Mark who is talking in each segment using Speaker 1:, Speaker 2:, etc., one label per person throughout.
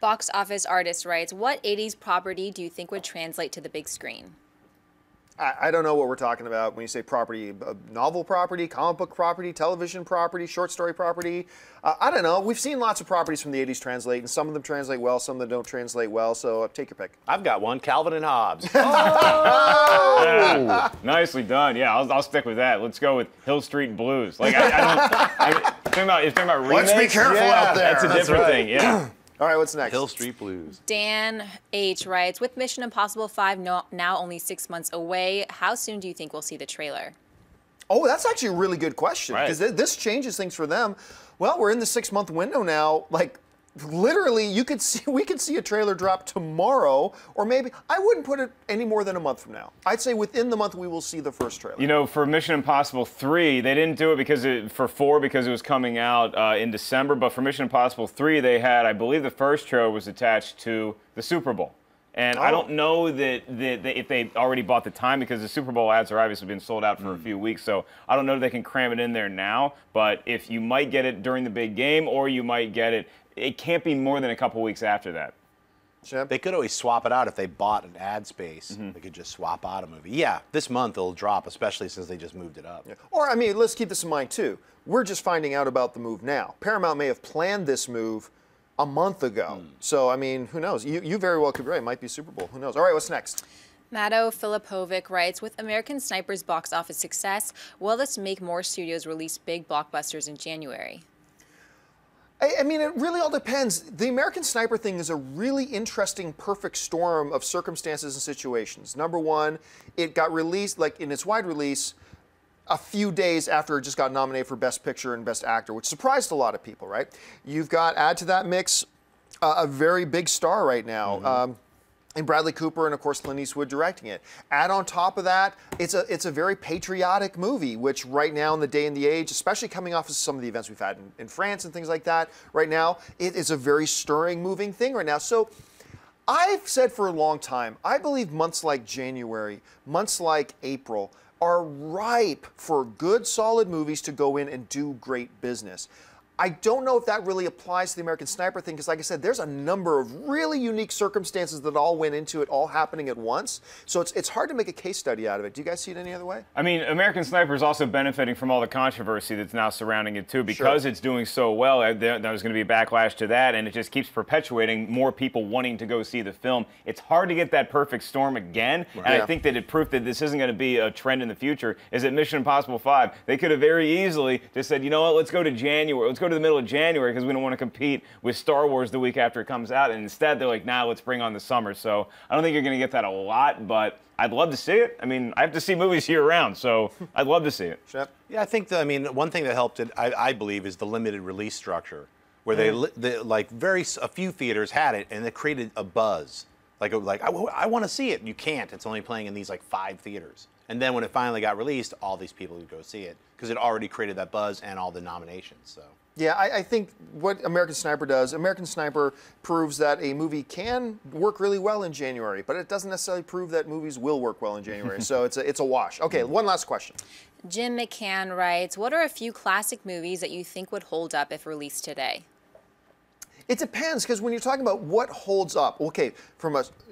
Speaker 1: Box Office Artist writes, what 80s property do you think would translate to the big screen?
Speaker 2: I don't know what we're talking about when you say property. Novel property, comic book property, television property, short story property. I don't know. We've seen lots of properties from the 80s translate, and some of them translate well, some of them don't translate well, so take your pick.
Speaker 3: I've got one, Calvin and Hobbes.
Speaker 4: Oh! Nicely done. Yeah, I'll stick with that. Let's go with Hill Street Blues. Like, talking about remakes.
Speaker 2: Let's be careful out there.
Speaker 4: That's a different thing, yeah.
Speaker 2: All right, what's next?
Speaker 3: Hill Street Blues.
Speaker 1: Dan H. writes, with Mission Impossible 5 now only 6 months away, how soon do you think we'll see the trailer?
Speaker 2: Oh, that's actually a really good question, because this changes things for them. Well, we're in the 6-month window now. Like, literally, we could see a trailer drop tomorrow, or maybe, I wouldn't put it any more than a month from now. I'd say within the month we will see the first trailer.
Speaker 4: You know, for Mission Impossible 3, they didn't do it because for 4 because it was coming out in December, but for Mission Impossible 3, they had, I believe the first trailer was attached to the Super Bowl. And I don't know that if they already bought the time, because the Super Bowl ads are obviously been sold out for a few weeks, so I don't know if they can cram it in there now, but if you might get it during the big game, or you might get it, it can't be more than a couple weeks after that.
Speaker 2: Chip?
Speaker 3: They could always swap it out if they bought an ad space. They could just swap out a movie. Yeah, this month it'll drop, especially since they just moved it up.
Speaker 2: Yeah. Or, I mean, let's keep this in mind, too. We're just finding out about the move now. Paramount may have planned this move a month ago. So, I mean, who knows? You very well could be right. It might be Super Bowl. Who knows? All right, what's next?
Speaker 1: Matto Filipovic writes, with American Sniper's box office success, will this make more studios release big blockbusters in January?
Speaker 2: I mean, it really all depends. The American Sniper thing is a really interesting, perfect storm of circumstances and situations. Number one, it got released, like in its wide release, a few days after it just got nominated for Best Picture and Best Actor, which surprised a lot of people, right? You've got, add to that mix, a very big star right now. And Bradley Cooper and, of course, Clint Eastwood directing it. Add on top of that, it's a very patriotic movie, which right now in the day and the age, especially coming off of some of the events we've had in France and things like that, right now, it is a very stirring, moving thing right now. So I've said for a long time, I believe months like January, months like April, are ripe for good, solid movies to go in and do great business. I don't know if that really applies to the American Sniper thing, because like I said, there's a number of really unique circumstances that all went into it, all happening at once. So it's hard to make a case study out of it. Do you guys see it any other way?
Speaker 4: I mean, American Sniper is also benefiting from all the controversy that's now surrounding it, too. Because it's doing so well, there's going to be a backlash to that, and it just keeps perpetuating more people wanting to go see the film. It's hard to get that perfect storm again, and I think that it proof that this isn't going to be a trend in the future is that Mission Impossible 5, they could have very easily just said, you know what, let's go to January. Let's go to the middle of January because we don't want to compete with Star Wars the week after it comes out. And instead, they're like, nah, let's bring on the summer. So I don't think you're going to get that a lot, but I'd love to see it. I mean, I have to see movies year-round, so I'd love to see it.
Speaker 2: Shep?
Speaker 3: Yeah, I think, one thing that helped it, I believe, is the limited release structure, where a few theaters had it, and it created a buzz. Like I want to see it. You can't. It's only playing in these 5 theaters. And then when it finally got released, all these people would go see it because it already created that buzz and all the nominations. So.
Speaker 2: Yeah, I think what American Sniper does, American Sniper proves that a movie can work really well in January, but it doesn't necessarily prove that movies will work well in January. So it's a wash. Okay, one last question.
Speaker 1: Jim McCann writes, what are a few classic movies that you think would hold up if released today?
Speaker 2: It depends, because when you're talking about what holds up, okay,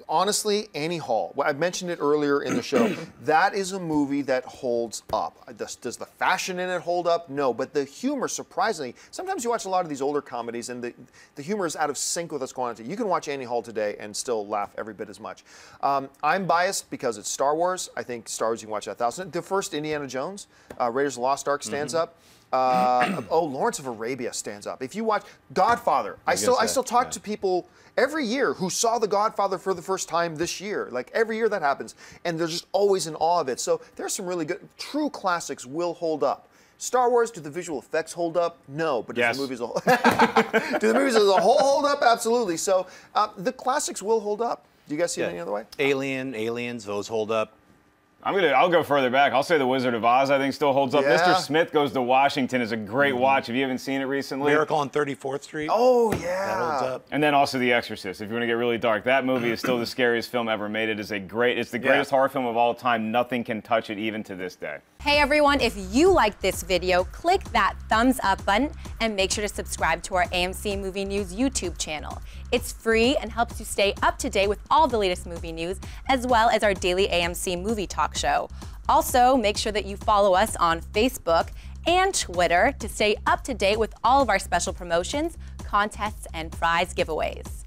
Speaker 2: honestly, Annie Hall. I mentioned it earlier in the show. That is a movie that holds up. Does the fashion in it hold up? No, but the humor, surprisingly, sometimes you watch a lot of these older comedies and the humor is out of sync with what's going on. You can watch Annie Hall today and still laugh every bit as much. I'm biased because it's Star Wars. I think Star Wars you can watch 1,000. The first Indiana Jones, Raiders of the Lost Ark stands up. Lawrence of Arabia stands up. If you watch Godfather, I still talk to people every year who saw The Godfather for the first time this year. Like every year that happens, and they're just always in awe of it. So there's some really good, true classics will hold up. Star Wars, do the visual effects hold up? No, but do the movies do the movies as a whole hold up? Absolutely. So the classics will hold up. Do you guys see it any other way?
Speaker 3: Aliens, those hold up.
Speaker 4: I'll go further back. I'll say The Wizard of Oz, I think, still holds up.
Speaker 2: Yeah.
Speaker 4: Mr. Smith Goes to Washington is a great watch. If you haven't seen it recently.
Speaker 3: Miracle on 34th Street.
Speaker 2: Oh,
Speaker 3: That holds
Speaker 2: yeah.
Speaker 3: up.
Speaker 4: And then also The Exorcist. If you want to get really dark, that movie is still the scariest film ever made. It's the greatest horror film of all time. Nothing can touch it even to this day.
Speaker 1: Hey everyone, if you liked this video, click that thumbs up button and make sure to subscribe to our AMC Movie News YouTube channel. It's free and helps you stay up to date with all the latest movie news, as well as our daily AMC movie talk show. Also, make sure that you follow us on Facebook and Twitter to stay up to date with all of our special promotions, contests, and prize giveaways.